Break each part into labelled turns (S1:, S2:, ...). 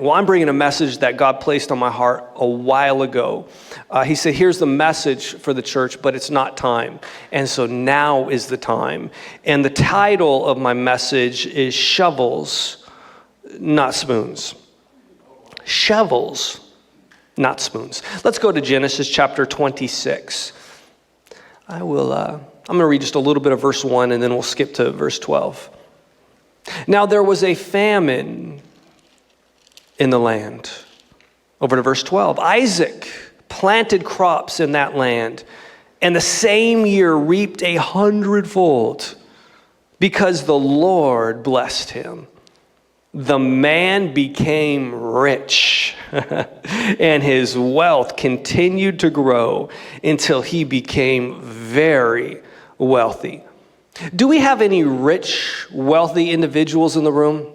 S1: Well, I'm bringing a message that God placed on my heart a while ago. He said, here's the message for the church, but it's not time. And so now is the time. And the title of my message is Shovels, Not Spoons. Shovels, not spoons. Let's go to Genesis chapter 26. I'm going to read just a little bit of verse 1, and then we'll skip to verse 12. Now there was a famine in the land. Over to verse 12. Isaac planted crops in that land, and the same year reaped 100-fold, because the Lord blessed him. The man became rich, and his wealth continued to grow until he became very wealthy. Do we have any rich, wealthy individuals in the room?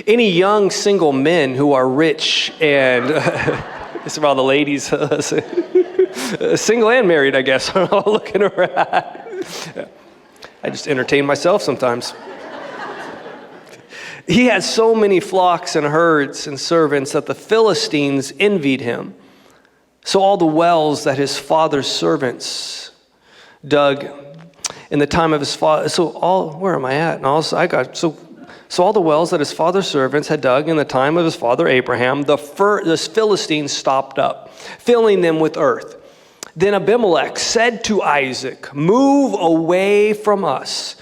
S1: Any young single men who are rich and, this is for all the ladies, single and married, I guess, looking around. I just entertain myself sometimes. He had so many flocks and herds and servants that the Philistines envied him. So all the wells that his father's servants dug in the time of his father, where am I at? And also So all the wells that his father's servants had dug in the time of his father Abraham, the Philistines stopped up, filling them with earth. Then Abimelech said to Isaac, "Move away from us.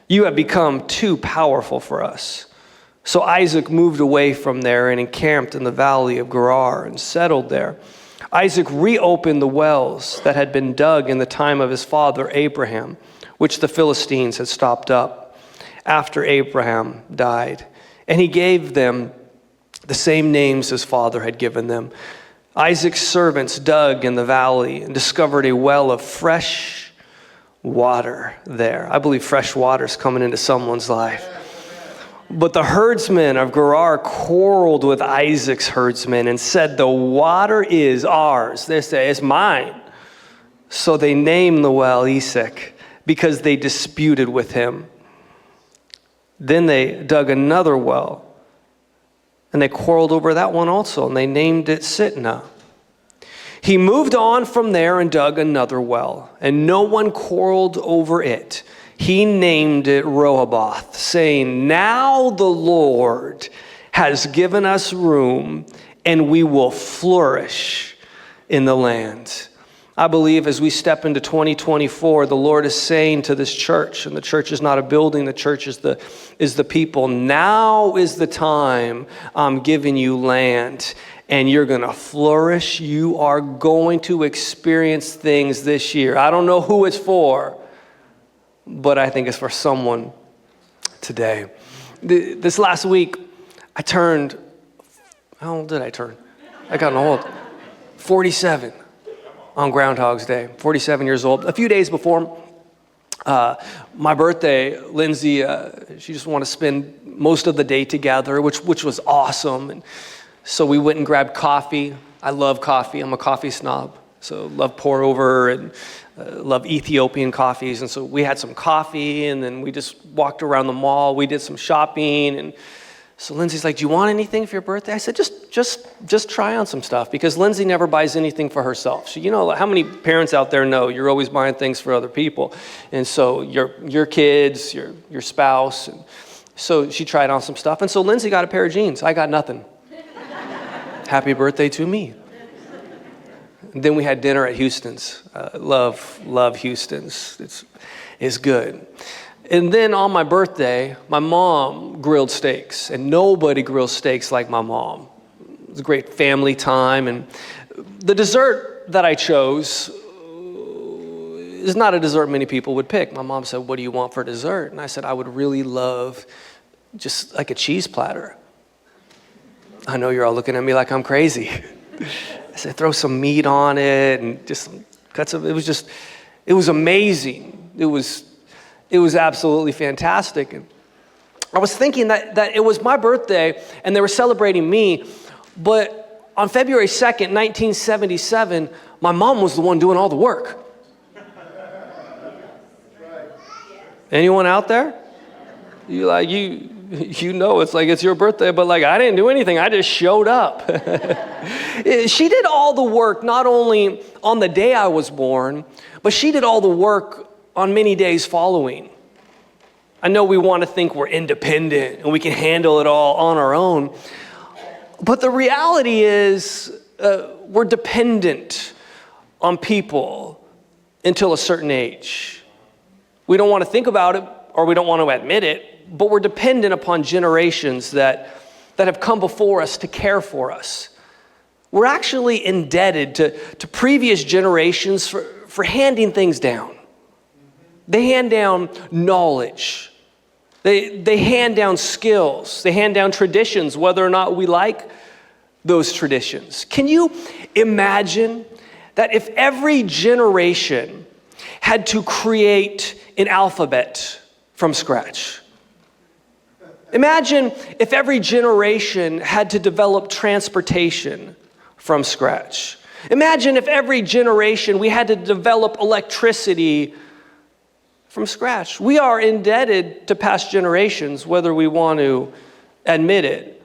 S1: You have become too powerful for us." So Isaac moved away from there and encamped in the valley of Gerar and settled there. Isaac reopened the wells that had been dug in the time of his father Abraham, which the Philistines had stopped up after Abraham died. And he gave them the same names his father had given them. Isaac's servants dug in the valley and discovered a well of fresh water there. I believe fresh water is coming into someone's life. But the herdsmen of Gerar quarreled with Isaac's herdsmen and said, "The water is ours." They say, "It's mine." So they named the well Esek, because they disputed with him. Then they dug another well, and they quarreled over that one also, and they named it Sitnah. He moved on from there and dug another well, and no one quarreled over it. He named it Rehoboth, saying, "Now the Lord has given us room, and we will flourish in the land." I believe as we step into 2024, the Lord is saying to this church, and the church is not a building, the church is the people, now is the time I'm giving you land, and you're going to flourish. You are going to experience things this year. I don't know who it's for, but I think it's for someone today. This last week, I turned, how old did I turn? I got old. 47 on Groundhog's Day, 47 years old. A few days before my birthday, Lindsay, she just wanted to spend most of the day together, which was awesome. And so we went and grabbed coffee. I love coffee. I'm a coffee snob. So love pour over and love Ethiopian coffees. And so we had some coffee, and then we just walked around the mall. We did some shopping. And so Lindsay's like, "Do you want anything for your birthday?" I said, just try on some stuff, because Lindsay never buys anything for herself. So, you know, how many parents out there know you're always buying things for other people? And so your kids, your spouse. And so she tried on some stuff. And so Lindsay got a pair of jeans. I got nothing. Happy birthday to me. And then we had dinner at Houston's. Love Houston's. It's good. And then on my birthday, my mom grilled steaks, and nobody grills steaks like my mom. It was a great family time, and the dessert that I chose is not a dessert many people would pick. My mom said, "What do you want for dessert?" And I said, "I would really love just like a cheese platter." I know you're all looking at me like I'm crazy. I said, "Throw some meat on it and just some cuts of it." It was amazing. It was absolutely fantastic. And I was thinking that it was my birthday and they were celebrating me, but on February 2nd, 1977, my mom was the one doing all the work. Anyone out there? You You know, it's like it's your birthday, but like I didn't do anything. I just showed up. She did all the work, not only on the day I was born, but she did all the work on many days following. I know we want to think we're independent and we can handle it all on our own. But the reality is we're dependent on people until a certain age. We don't want to think about it or we don't want to admit it, but we're dependent upon generations that have come before us to care for us. We're actually indebted to previous generations for handing things down. They hand down knowledge. They hand down skills. They hand down traditions, whether or not we like those traditions. Can you imagine that if every generation had to create an alphabet from scratch? Imagine if every generation had to develop transportation from scratch. Imagine if every generation we had to develop electricity from scratch. We are indebted to past generations, whether we want to admit it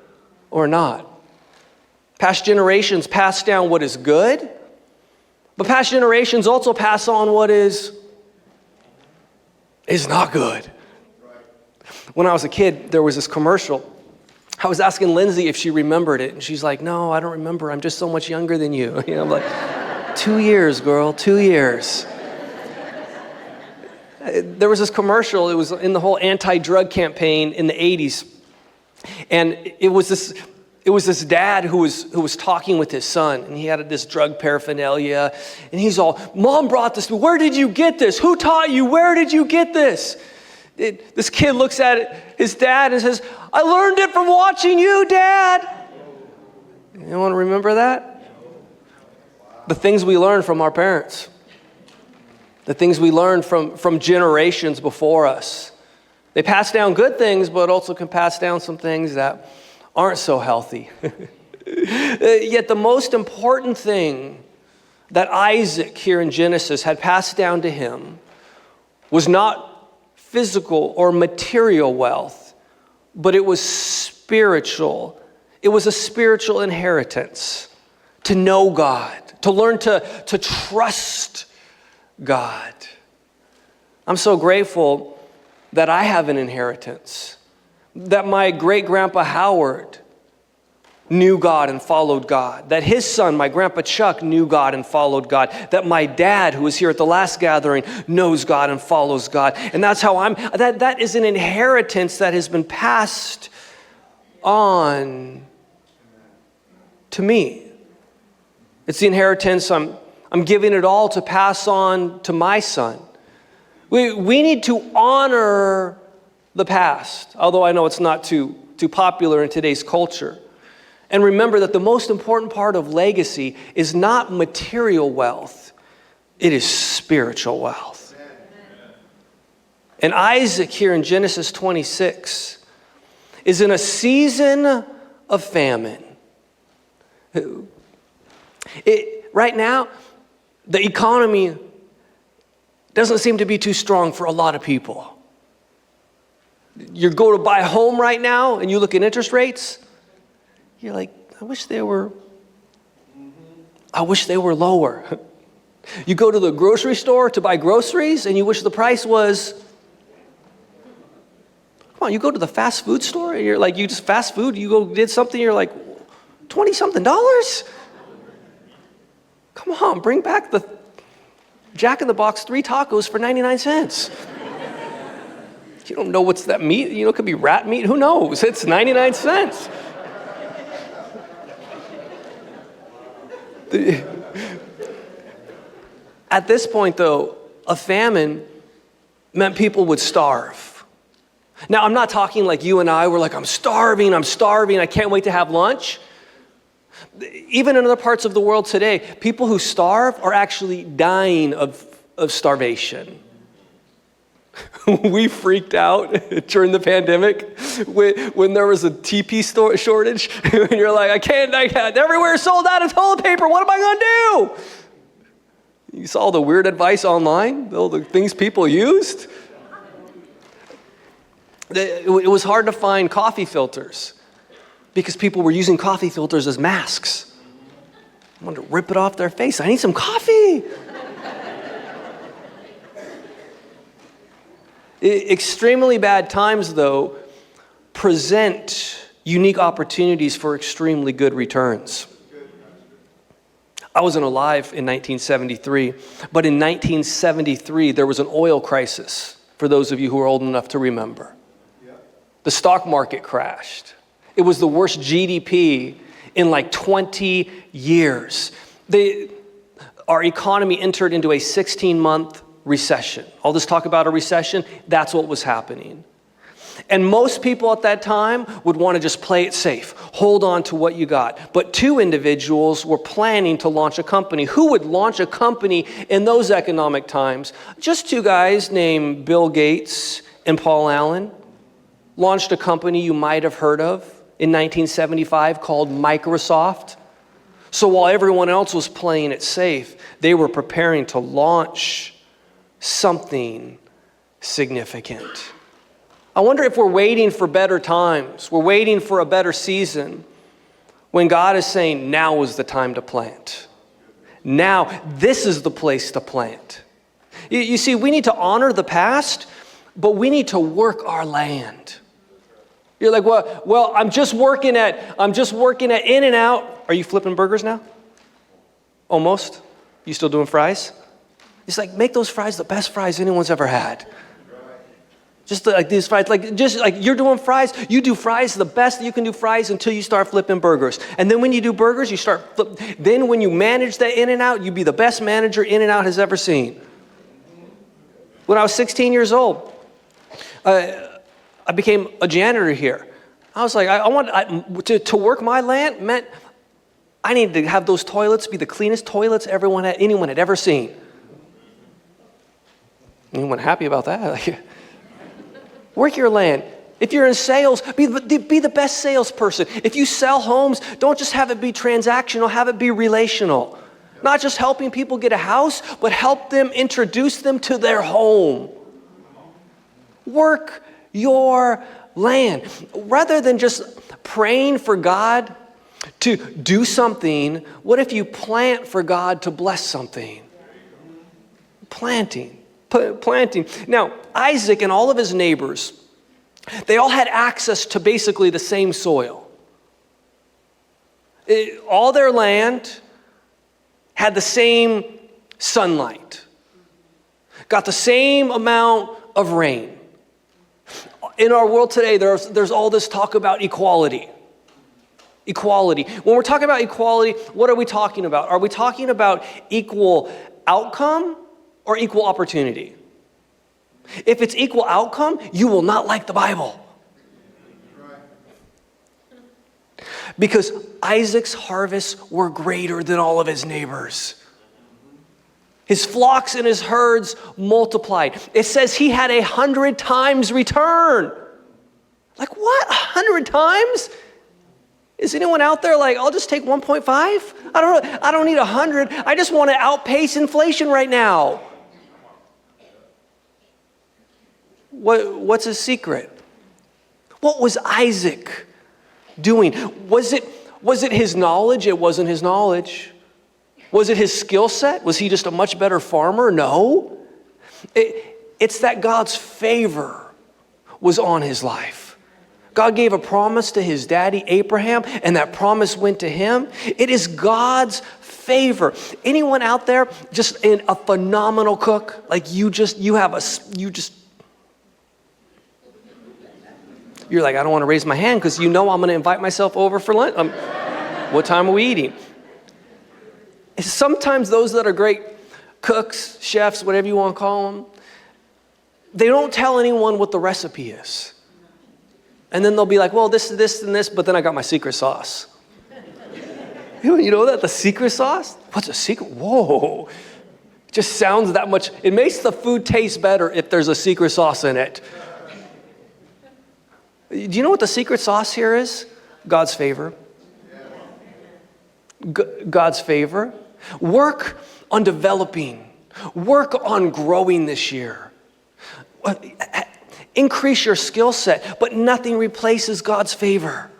S1: or not. Past generations pass down what is good, but past generations also pass on what is not good. When I was a kid, there was this commercial. I was asking Lindsay if she remembered it, and she's like, "No, I don't remember. I'm just so much younger than you." I'm like, 2 years, girl, 2 years. There was this commercial. It was in the whole anti-drug campaign in the 80s. And it was this dad who was talking with his son, and he had this drug paraphernalia, and he's all, "Mom brought this to me. Where did you get this? Who taught you? Where did you get this?" This kid looks at his dad and says, "I learned it from watching you, Dad." You want to remember that? The things we learn from our parents. The things we learn from generations before us. They pass down good things, but also can pass down some things that aren't so healthy. Yet the most important thing that Isaac here in Genesis had passed down to him was not physical or material wealth, but it was spiritual. It was a spiritual inheritance to know God, to learn to trust God. I'm so grateful that I have an inheritance, that my great-grandpa Howard knew God and followed God, that his son, my grandpa Chuck, knew God and followed God, that my dad, who was here at the last gathering, knows God and follows God. And that's how that is an inheritance that has been passed on to me. It's the inheritance I'm giving it all to pass on to my son. We need to honor the past, although I know it's not too popular in today's culture. And remember that the most important part of legacy is not material wealth, it is spiritual wealth. And Isaac here in Genesis 26 is in a season of famine. Right now, the economy doesn't seem to be too strong for a lot of people. You go to buy a home right now and you look at interest rates, you're like, I wish they were lower. You go to the grocery store to buy groceries and you wish the price was, come on, you go to the fast food store and you're like, you just fast food, you go did something, you're like, $20-something? Come on, bring back the Jack in the Box 3 tacos for 99 cents. You don't know what's that meat. It could be rat meat. Who knows? It's 99 cents. At this point, though, a famine meant people would starve. Now, I'm not talking like you and I were like, I'm starving, I can't wait to have lunch. Even in other parts of the world today, people who starve are actually dying of starvation. We freaked out during the pandemic when there was a TP shortage. And you're like, I can't, everywhere sold out of toilet paper. What am I going to do? You saw the weird advice online, all the things people used. It was hard to find coffee filters because people were using coffee filters as masks. I wanted to rip it off their face. I need some coffee. Extremely bad times, though, present unique opportunities for extremely good returns. I wasn't alive in 1973, but in 1973, there was an oil crisis, for those of you who are old enough to remember. The stock market crashed. It was the worst GDP in like 20 years. Our economy entered into a 16-month recession. All this talk about a recession, that's what was happening. And most people at that time would want to just play it safe, hold on to what you got. But two individuals were planning to launch a company. Who would launch a company in those economic times? Just two guys named Bill Gates and Paul Allen launched a company you might have heard of in 1975 called Microsoft. So while everyone else was playing it safe, they were preparing to launch something significant. I wonder if we're waiting for better times, we're waiting for a better season, when God is saying, now is the time to plant. Now, this is the place to plant. You see, we need to honor the past, but we need to work our land. You're like, well, I'm just working at In-N-Out. Are you flipping burgers now? Almost? You still doing fries? It's like, make those fries the best fries anyone's ever had. Just like these fries, just like you're doing fries, you do fries the best that you can do fries until you start flipping burgers. And then when you do burgers, you start then when you manage that In-N-Out, you be the best manager In-N-Out has ever seen. When I was 16 years old, I became a janitor here. I was like, to work my land meant I needed to have those toilets be the cleanest toilets anyone had ever seen. Anyone happy about that? Work your land. If you're in sales, be the best salesperson. If you sell homes, don't just have it be transactional, have it be relational. Not just helping people get a house, but help them introduce them to their home. Work your land. Rather than just praying for God to do something, what if you plant for God to bless something? Planting. Now, Isaac and all of his neighbors, they all had access to basically the same soil. All their land had the same sunlight, got the same amount of rain. In our world today, there's all this talk about equality. Equality. When we're talking about equality, what are we talking about? Are we talking about equal outcome or equal opportunity? If it's equal outcome, you will not like the Bible. Because Isaac's harvests were greater than all of his neighbors. His flocks and his herds multiplied. It says he had 100 times return. Like what? 100 times? Is anyone out there like, I'll just take 1.5? I don't need 100. I just want to outpace inflation right now. What's his secret? What was Isaac doing? Was it his knowledge? It wasn't his knowledge. Was it his skill set? Was he just a much better farmer? No. It's that God's favor was on his life. God gave a promise to his daddy Abraham, and that promise went to him. It is God's favor. Anyone out there just in a phenomenal cook? Like you're like, I don't want to raise my hand because I'm going to invite myself over for lunch. What time are we eating? Sometimes those that are great cooks, chefs, whatever you want to call them, they don't tell anyone what the recipe is. And then they'll be like, well, this, and this, but then I got my secret sauce. You know that? The secret sauce? What's a secret? Whoa. It just sounds that much. It makes the food taste better if there's a secret sauce in it. Do you know what the secret sauce here is? God's favor. God's favor. Work on developing. Work on growing this year. increase your skill set, but nothing replaces God's favor.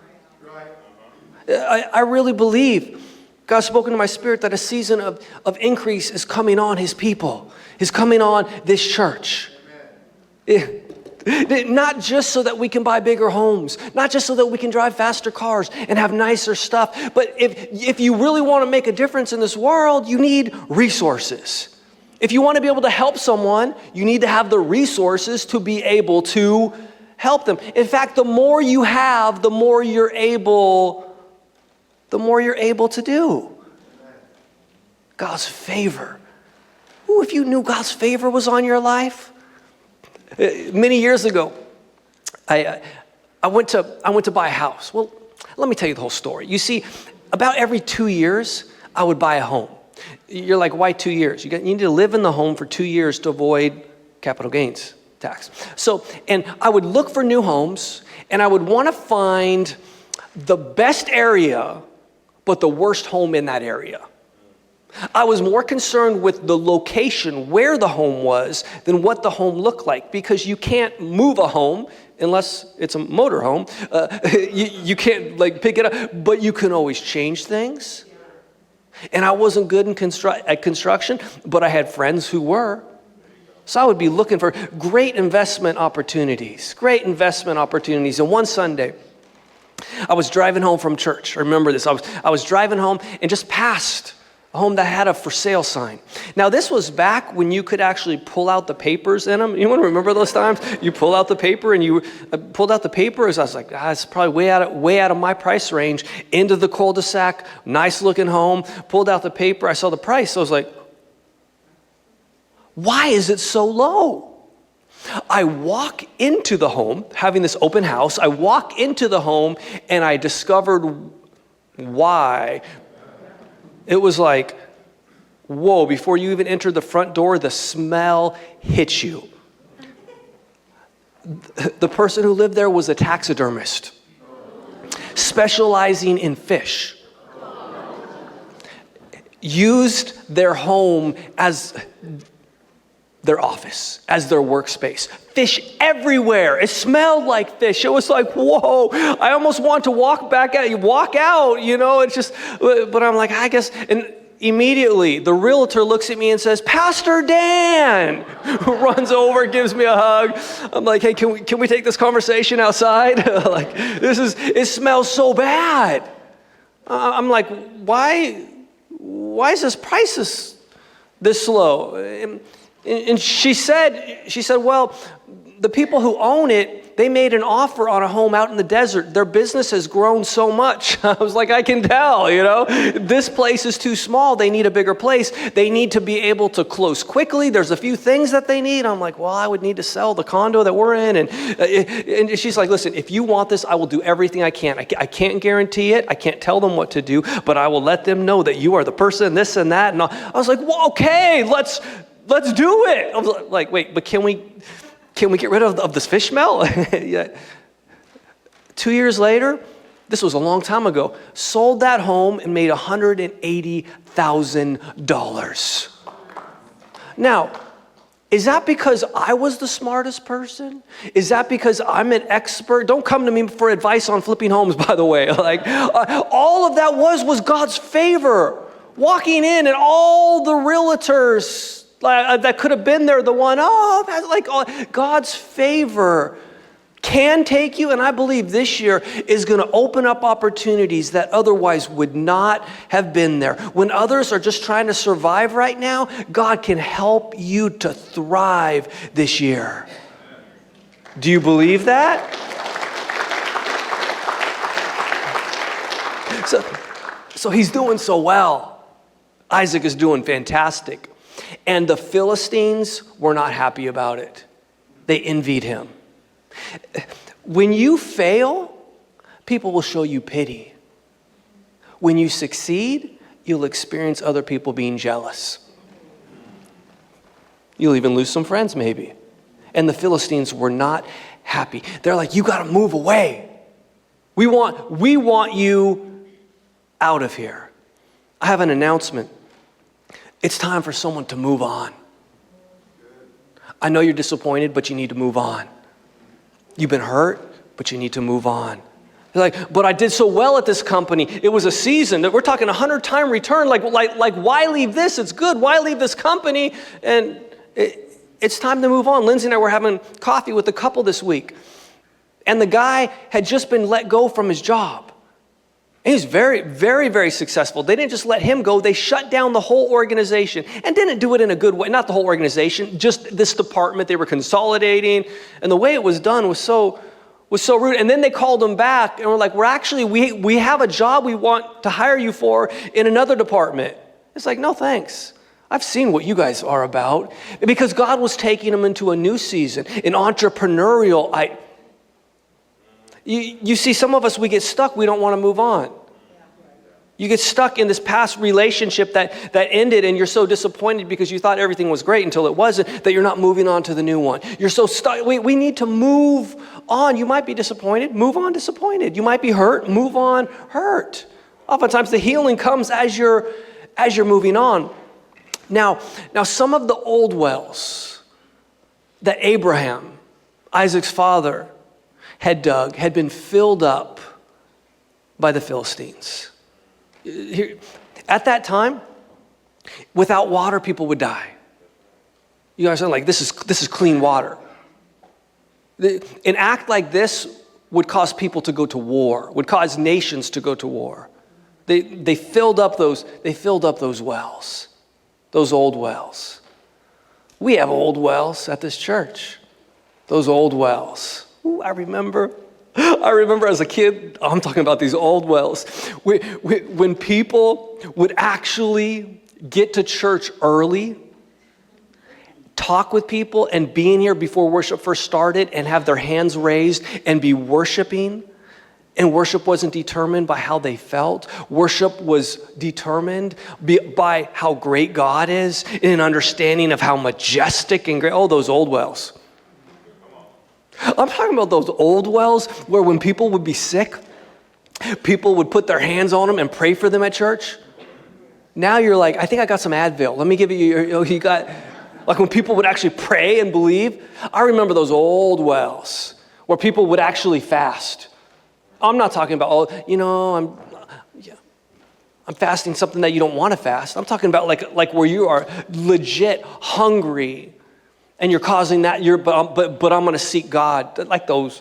S1: I really believe God's spoken to my spirit that a season of increase is coming on his people, is coming on this church. Not just so that we can buy bigger homes, not just so that we can drive faster cars and have nicer stuff, but if you really want to make a difference in this world, you need resources. If you want to be able to help someone, you need to have the resources to be able to help them. In fact, the more you have, the more you're able to do. God's favor. Ooh, if you knew God's favor was on your life. Many years ago, I went to buy a house. Well, let me tell you the whole story. You see, about every 2 years, I would buy a home. You're like, why 2 years? You need to live in the home for 2 years to avoid capital gains tax. So, and I would look for new homes, and I would want to find the best area, but the worst home in that area. I was more concerned with the location where the home was than what the home looked like, because you can't move a home unless it's a motor home. You can't pick it up, but you can always change things. And I wasn't good at construction, but I had friends who were. So I would be looking for great investment opportunities. And one Sunday, I was driving home from church. I remember this. I was driving home and just passed a home that had a for sale sign. Now, this was back when you could actually pull out the papers in them. You want to remember those times? You pull out the paper, and you pulled out the paper. As I was like, it's probably way out of my price range. Into the cul-de-sac, nice looking home. Pulled out the paper. I saw the price. So I was like, why is it so low? I walk into the home, having this open house. I walk into the home, and I discovered why. It was like, whoa, before you even enter the front door, the smell hits you. The person who lived there was a taxidermist, specializing in fish. Used their home as their office, as their workspace. Fish everywhere. It smelled like fish. It was like, whoa, I almost want to walk out, it's just, but I'm like, I guess, and immediately the realtor looks at me and says, Pastor Dan, who runs over, gives me a hug. I'm like, hey, can we take this conversation outside? It smells so bad. I'm like, why is this price this low? And she said, well, the people who own it, they made an offer on a home out in the desert. Their business has grown so much. I was like, I can tell, this place is too small. They need a bigger place. They need to be able to close quickly. There's a few things that they need. I'm like, well, I would need to sell the condo that we're in. And she's like, listen, if you want this, I will do everything I can. I can't guarantee it. I can't tell them what to do, but I will let them know that you are the person, this and that. And I was like, well, okay, let's do it. I was like, wait, but can we get rid of this fish smell? Yeah. 2 years later, this was a long time ago, sold that home and made $180,000. Now, is that because I was the smartest person? Is that because I'm an expert? Don't come to me for advice on flipping homes, by the way. All of that was God's favor. Walking in and all the realtors that could have been there, God's favor can take you, and I believe this year is going to open up opportunities that otherwise would not have been there. When others are just trying to survive right now, God can help you to thrive this year. Do you believe that? So he's doing so well. Isaac is doing fantastic. And the Philistines were not happy about it. They envied him. When you fail, people will show you pity. When you succeed, you'll experience other people being jealous. You'll even lose some friends, maybe. And the Philistines were not happy. They're like, you got to move away. We want you out of here. I have an announcement. It's time for someone to move on. I know you're disappointed, but you need to move on. You've been hurt, but you need to move on. You're like, but I did so well at this company. It was a season. We're talking 100-time return. Like, why leave this? It's good. Why leave this company? And it's time to move on. Lindsay and I were having coffee with a couple this week. And the guy had just been let go from his job. And he's very, very, very successful. They didn't just let him go. They shut down the whole organization and didn't do it in a good way. Not the whole organization, just this department. They were consolidating. And the way it was done was so rude. And then they called him back and were like, we have a job we want to hire you for in another department. It's like, no, thanks. I've seen what you guys are about. Because God was taking them into a new season, an entrepreneurial. You see, some of us, we get stuck. We don't want to move on. You get stuck in this past relationship that ended, and you're so disappointed because you thought everything was great until it wasn't, that you're not moving on to the new one. You're so stuck. We need to move on. You might be disappointed. Move on disappointed. You might be hurt. Move on hurt. Oftentimes the healing comes as you're moving on. Now some of the old wells that Abraham, Isaac's father, had dug had been filled up by the Philistines. At that time, without water, people would die. You guys are like, this is clean water. An act like this would cause people to go to war, would cause nations to go to war. They filled up those wells, those old wells. We have old wells at this church. Those old wells. Ooh, I remember as a kid, I'm talking about these old wells, when people would actually get to church early, talk with people, and be in here before worship first started and have their hands raised and be worshiping. And worship wasn't determined by how they felt. Worship was determined by how great God is, in an understanding of how majestic and great. Oh, those old wells. I'm talking about those old wells where when people would be sick, people would put their hands on them and pray for them at church. Now you're like, I think I got some Advil. Let me give you got, like when people would actually pray and believe. I remember those old wells where people would actually fast. I'm not talking about, I'm fasting something that you don't want to fast. I'm talking about like where you are legit hungry. And you're causing that, but I'm going to seek God. Like those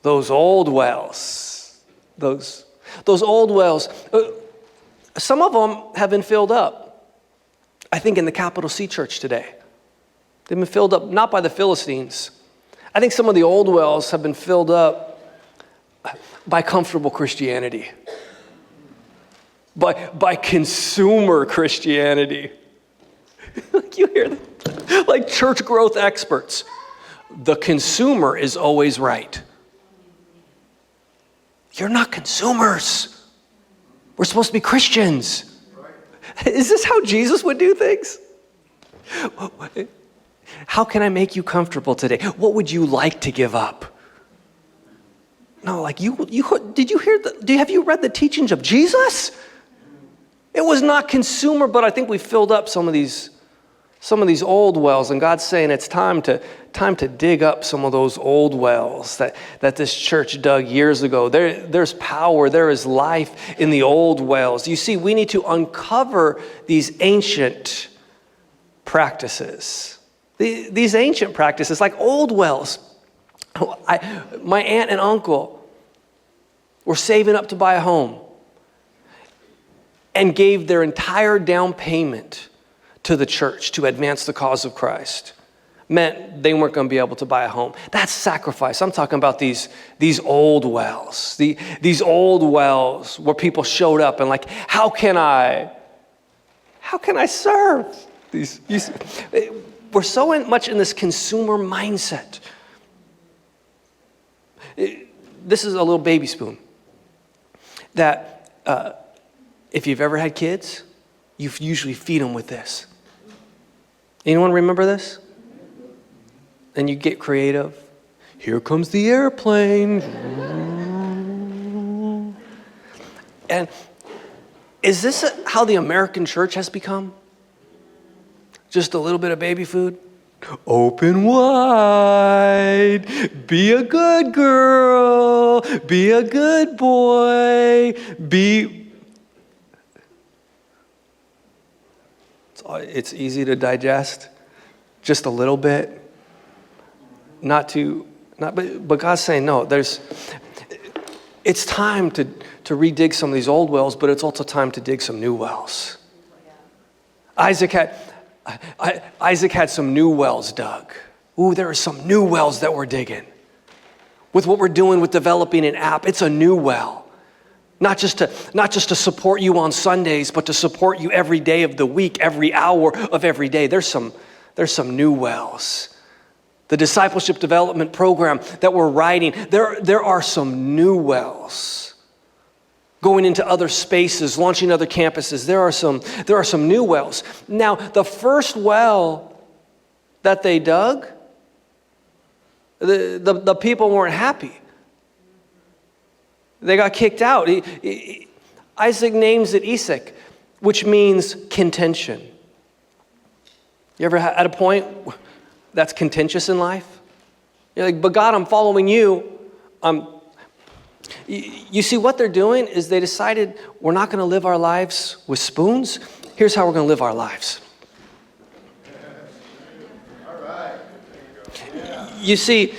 S1: old wells. Those old wells. Some of them have been filled up. I think in the Capital C Church today. They've been filled up, not by the Philistines. I think some of the old wells have been filled up by comfortable Christianity. By consumer Christianity. You hear that? Like church growth experts. The consumer is always right. You're not consumers. We're supposed to be Christians. Is this how Jesus would do things? How can I make you comfortable today? What would you like to give up? No, like did you hear have you read the teachings of Jesus? It was not consumer, but I think we filled up some of these old wells, and God's saying it's time to dig up some of those old wells that this church dug years ago. There's power, there is life in the old wells. You see, we need to uncover these ancient practices. These ancient practices, like old wells. My aunt and uncle were saving up to buy a home and gave their entire down payment to the church to advance the cause of Christ. Meant they weren't going to be able to buy a home. That's sacrifice. I'm talking about these old wells. These old wells where people showed up and like, how can I serve? We're so much in this consumer mindset. This is a little baby spoon that if you've ever had kids, you usually feed them with this. Anyone remember this? And you get creative. Here comes the airplane. And is this how the American church has become? Just a little bit of baby food? Open wide. Be a good girl. Be a good boy. It's easy to digest, just a little bit. But God's saying, no, it's time to redig some of these old wells, but it's also time to dig some new wells. Isaac had some new wells dug. Ooh, there are some new wells that we're digging. With what we're doing with developing an app, it's a new well. Not just to support you on Sundays, but to support you every day of the week, every hour of every day. There's some new wells. The discipleship development program that we're writing, there are some new wells. Going into other spaces, launching other campuses, there are some new wells. Now, the first well that they dug, the people weren't happy. They got kicked out. Isaac names it Isaac, which means contention. You ever at a point that's contentious in life? You're like, but God, I'm following you. You see, what they're doing is they decided we're not going to live our lives with spoons. Here's how we're going to live our lives.
S2: All right.
S1: You see,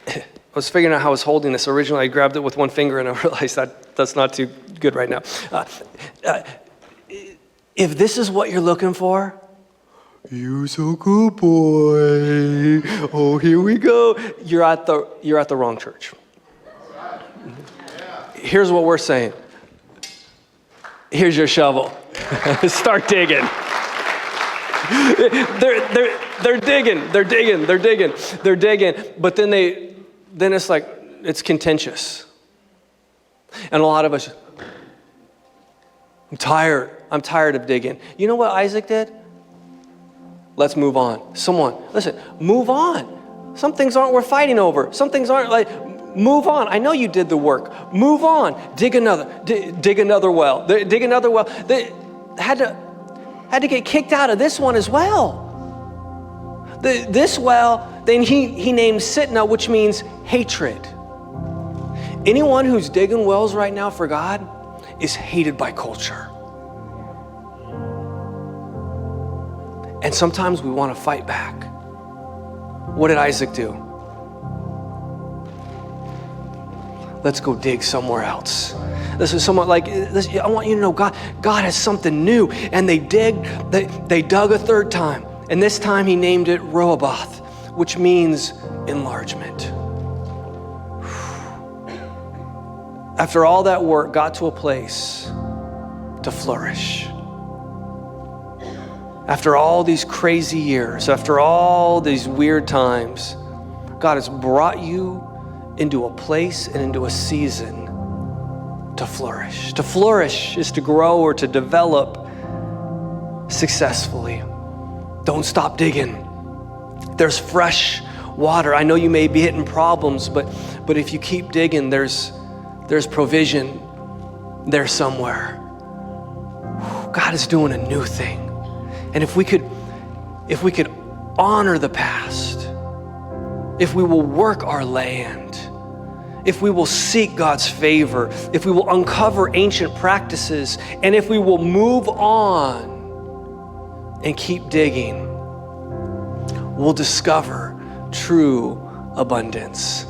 S1: I was figuring out how I was holding this. Originally, I grabbed it with one finger, and I realized that's not too good right now. If this is what you're looking for, you're so good, boy. Oh, here we go. You're at the wrong church.
S2: All right. Yeah.
S1: Here's what we're saying. Here's your shovel. Start digging. They're digging. But then it's like, it's contentious. And a lot of us, I'm tired of digging. You know what Isaac did? Let's move on. Someone, listen, move on. Some things aren't worth fighting over. Some things aren't move on. I know you did the work. Move on. Dig another well. Dig another well. They had to get kicked out of this one as well. This well, then he named Sitna, which means hatred. Anyone who's digging wells right now for God is hated by culture. And sometimes we want to fight back. What did Isaac do? Let's go dig somewhere else. This is someone like this. I want you to know God has something new. And they dug a third time. And this time he named it Rehoboth, which means enlargement. After all that work, got to a place to flourish. After all these crazy years, after all these weird times, God has brought you into a place and into a season to flourish. To flourish is to grow or to develop successfully. Don't stop digging. There's fresh water. I know you may be hitting problems, but if you keep digging, there's provision there somewhere. God is doing a new thing. And if we could honor the past, if we will work our land, if we will seek God's favor, if we will uncover ancient practices, and if we will move on and keep digging, we'll discover true abundance.